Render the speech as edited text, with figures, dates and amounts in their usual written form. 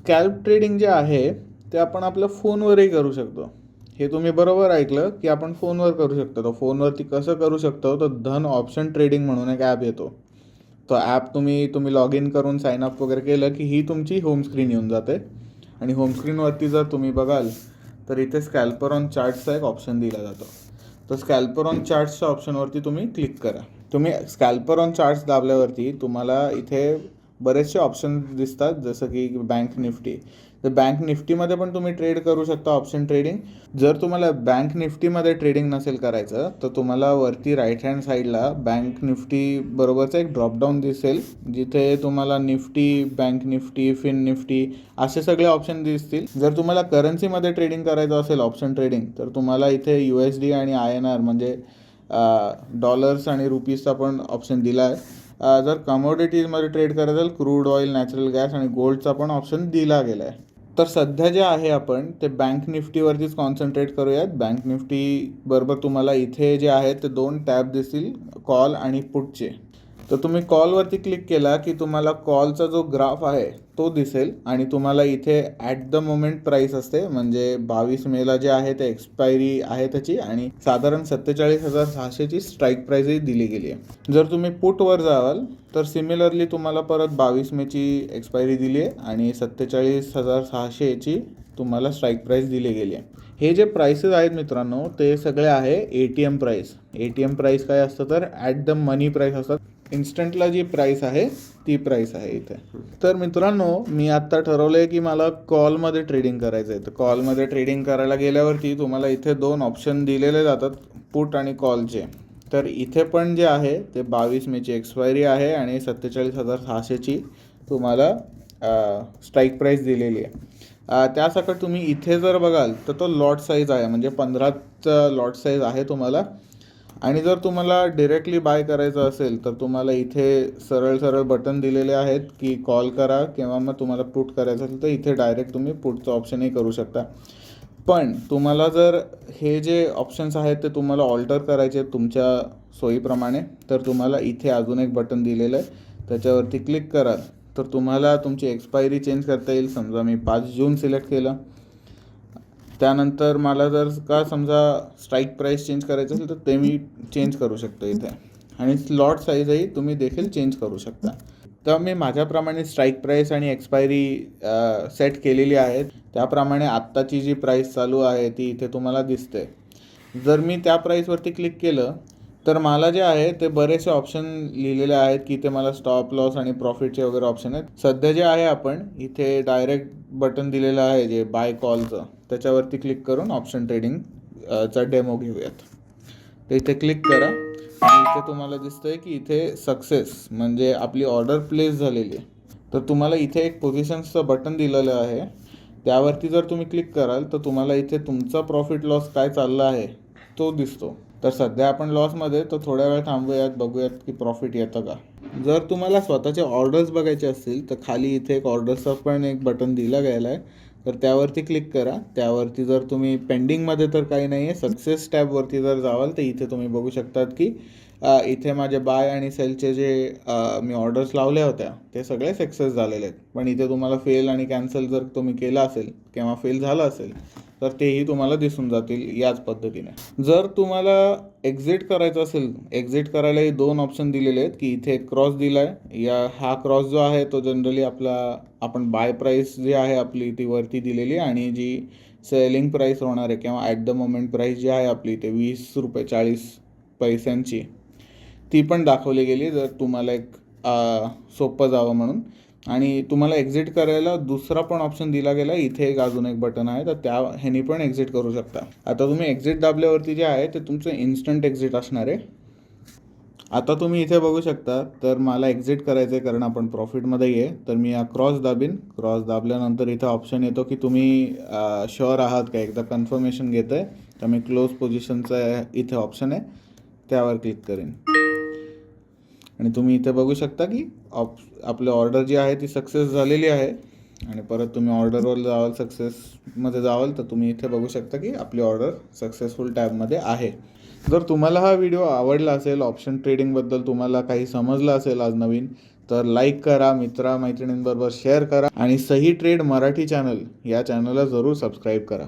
Scalp trading जे आहे ते आपण आपल्या फोनवरही करू शकतो. हे तुम्ही बरोबर ऐकलं की आपण फोनवर करू शकतो. तर फोनवरती कसं करू शकतो, तर धन ऑप्शन ट्रेडिंग म्हणून एक ॲप येतो. तो ॲप तुम्ही लॉग इन करून साइन अप वगैरे केलं की ही तुमची होम स्क्रीन येऊन जाते. आणि होम स्क्रीनवरती जर तुम्ही बघाल तर इथे स्कॅल्पर ऑन चार्ट्सचा एक ऑप्शन दिला जातो. तर स्कॅल्पर ऑन चार्ट्सच्या ऑप्शनवरती तुम्ही क्लिक करा. तुम्ही स्कॅल्पर ऑन चार्ट्स दाबल्यावरती तुम्हाला इथे बरेचसे ऑप्शन दिसतात, जसं की बँक निफ्टी. तर बँक निफ्टीमध्ये पण तुम्ही ट्रेड करू शकता ऑप्शन ट्रेडिंग. जर तुम्हाला बँक निफ्टीमध्ये ट्रेडिंग नसेल करायचं तर तुम्हाला वरती राईट हँड साईडला बँक निफ्टी बरोबरचा एक ड्रॉपडाऊन दिसेल, जिथे तुम्हाला निफ्टी, बँक निफ्टी, फिन निफ्टी असे सगळे ऑप्शन दिसतील. जर तुम्हाला करन्सीमध्ये ट्रेडिंग करायचं असेल ऑप्शन ट्रेडिंग, तर तुम्हाला इथे USD आणि INR म्हणजे डॉलर्स आणि रुपीजचा पण ऑप्शन दिला आहे. जर कमोडिटीजमध्ये ट्रेड करायचं असेल क्रूड ऑइल, नॅचरल गॅस आणि गोल्डचा पण ऑप्शन दिला गेला आहे. तर सध्या जे आहे आपण ते बँक निफ्टीवरतीच कॉन्सन्ट्रेट करूयात. बँक निफ्टीबरोबर तुम्हाला इथे जे आहे ते 2 टॅब दिसतील, कॉल आणि पुटचे. तर तुम्ही कॉलवरती क्लिक केला की तुम्हाला कॉलचा जो ग्राफ आहे तो दिसेल आणि तुम्हाला इथे ॲट द मोमेंट प्राईस असते, म्हणजे 22 मेला जे आहे ते एक्सपायरी आहे त्याची आणि साधारण 47,600ची स्ट्राईक प्राईजही दिली गेली आहे. जर तुम्ही पुटवर जावाल तर सिमिलरली तुम्हाला परत 22 मेची एक्सपायरी दिली आहे आणि 47,600ची तुम्हाला स्ट्राईक प्राईस दिली गेली आहे. हे जे प्राइसेस आहेत मित्रांनो ते सगळे आहे ATM प्राईस. ATM प्राईस काय असतं तर ॲट द मनी प्राईस असतात. इन्स्टंटला जी प्राईस आहे ती प्राईस आहे इथे. तर मित्रांनो मी आत्ता ठरवलं आहे की मला कॉलमध्ये ट्रेडिंग करायचं आहे. तर कॉलमध्ये ट्रेडिंग करायला गेल्यावरती तुम्हाला इथे 2 ऑप्शन दिलेले जातात, पुट आणि कॉलचे. तर इथे पण जे आहे ते 22 मेची एक्सपायरी आहे आणि 47,600ची तुम्हाला स्ट्राईक प्राईस दिलेली आहे. त्यासकट तुम्ही इथे जर बघाल तर तो लॉट साईज आहे, म्हणजे 15चा लॉट साईज आहे तुम्हाला. आणि जर तुम्हाला डिरेक्टली बाय करायचं असेल तर तुम्हाला इथे सरळ बटन दिलेले आहेत की कॉल करा किंवा मग तुम्हाला पुट करायचं असेल तर इथे डायरेक्ट तुम्ही पुटचं ऑप्शनही करू शकता. पण तुम्हाला जर हे जे ऑप्शन्स आहेत ते तुम्हाला ऑल्टर करायचे आहेत तुमच्या सोयीप्रमाणे, तर तुम्हाला इथे अजून एक बटन दिलेलं आहे, त्याच्यावरती क्लिक कराल तर तुम्हाला तुमची एक्सपायरी चेंज करता येईल. समजा मी 5 जून सिलेक्ट केलं, त्यानंतर मला जर का समजा स्ट्राईक प्राईस चेंज करायचं असेल तर ते मी चेंज करू शकतो इथे. आणि स्लॉट साईजही तुम्ही देखील चेंज करू शकता. तर मी माझ्याप्रमाणे स्ट्राईक प्राईस आणि एक्सपायरी सेट केलेली आहे. त्याप्रमाणे आत्ताची जी प्राईस चालू आहे ती इथे तुम्हाला दिसते. जर मी त्या प्राईसवरती क्लिक केलं तर मला जे आहे ते बरेचसे ऑप्शन लिहिलेले आहेत की इथे मला स्टॉप लॉस आणि प्रॉफिटचे वगैरे ऑप्शन आहेत. सध्या जे आहे आपण इथे डायरेक्ट बटन दिलेलं आहे जे बाय कॉलचं, त्याच्यावरती क्लिक करून ऑप्शन ट्रेडिंग चा डेमो घेऊयात. तर इथे क्लिक करा आणि इथे तुम्हाला दिसतंय की इथे सक्सेस म्हणजे आपली ऑर्डर प्लेस झालेली आहे. तर तुम्हाला इथे एक पोझिशन्सचं बटन दिलेलं आहे, त्यावरती जर तुम्ही क्लिक कराल तर तुम्हाला इथे तुमचा प्रॉफिट लॉस काय चालला आहे तो दिसतो. तर सध्या आपण लॉसमध्ये, तर थोड्या वेळ थांबूयात, बघूयात की प्रॉफिट येतं का. जर तुम्हाला स्वतःचे ऑर्डर्स बघायचे असतील तर खाली इथे एक ऑर्डर्सचा पण एक बटन दिला गेला आहे, तर त्यावरती क्लिक करा. त्यावरती जर तुम्ही पेंडिंगमध्ये तर काही नाही आहे, सक्सेस टॅबवरती जर जावाल तर इथे तुम्ही बघू शकतात की इथे माझे बाय आणि सेलचे जे मी ऑर्डर्स लावल्या होत्या ते सगळे सक्सेस झालेले आहेत. पण इथे तुम्हाला फेल आणि कॅन्सल जर तुम्ही केलं असेल किंवा फेल झालं असेल तर तेही तुम्हाला दिसून जातील याच पद्धतीने. जर तुम्हाला एक्झिट करायचं असेल, एक्झिट करायलाही 2 ऑप्शन दिलेले आहेत की इथे क्रॉस दिला आहे. हा क्रॉस जो आहे तो जनरली आपण बाय प्राईस जी आहे आपली ती वरती दिलेली आहे आणि जी सेलिंग प्राईस होणार आहे किंवा ॲट द मोमेंट प्राईस जी आहे आपली ते ₹20.40 ती पण दाखवली गेली, जर तुम्हाला एक सोपं जावं म्हणून. आणि तुम्हाला एक्झिट करायला दुसरा पण ऑप्शन दिला गेला, इथे एक अजून एक बटन आहे, तर त्या ह्यानी पण एक्झिट करू शकता. आता तुम्ही एक्झिट दाबल्यावरती जे आहे ते तुमचं इन्स्टंट एक्झिट असणार आहे. आता तुम्ही इथे बघू शकता, तर मला एक्झिट करायचं आहे कारण आपण प्रॉफिटमध्ये आहे. तर मी क्रॉस दाबीन. क्रॉस दाबल्यानंतर इथे ऑप्शन येतो की तुम्ही शुअर आहात का, एकदा कन्फर्मेशन घेतं आहे. तर मी क्लोज पोझिशनचा इथे ऑप्शन आहे त्यावर क्लिक करेन आणि तुम्ही इथे बघू शकता की आपली ऑर्डर जी आहे ती सक्सेस झालेली आहे. आणि परत तुम्ही ऑर्डरवर जावाल, सक्सेसमध्ये जावाल तर तुम्ही इथे बघू शकता की आपली ऑर्डर सक्सेसफुल टॅबमध्ये आहे. जर तुम्हाला हा व्हिडिओ आवडला असेल, ऑप्शन ट्रेडिंगबद्दल तुम्हाला काही समजलं असेल आज नवीन, तर लाईक करा, मैत्रिणींबरोबर शेअर करा आणि सही ट्रेड मराठी चॅनल या चॅनलला जरूर सबस्क्राईब करा.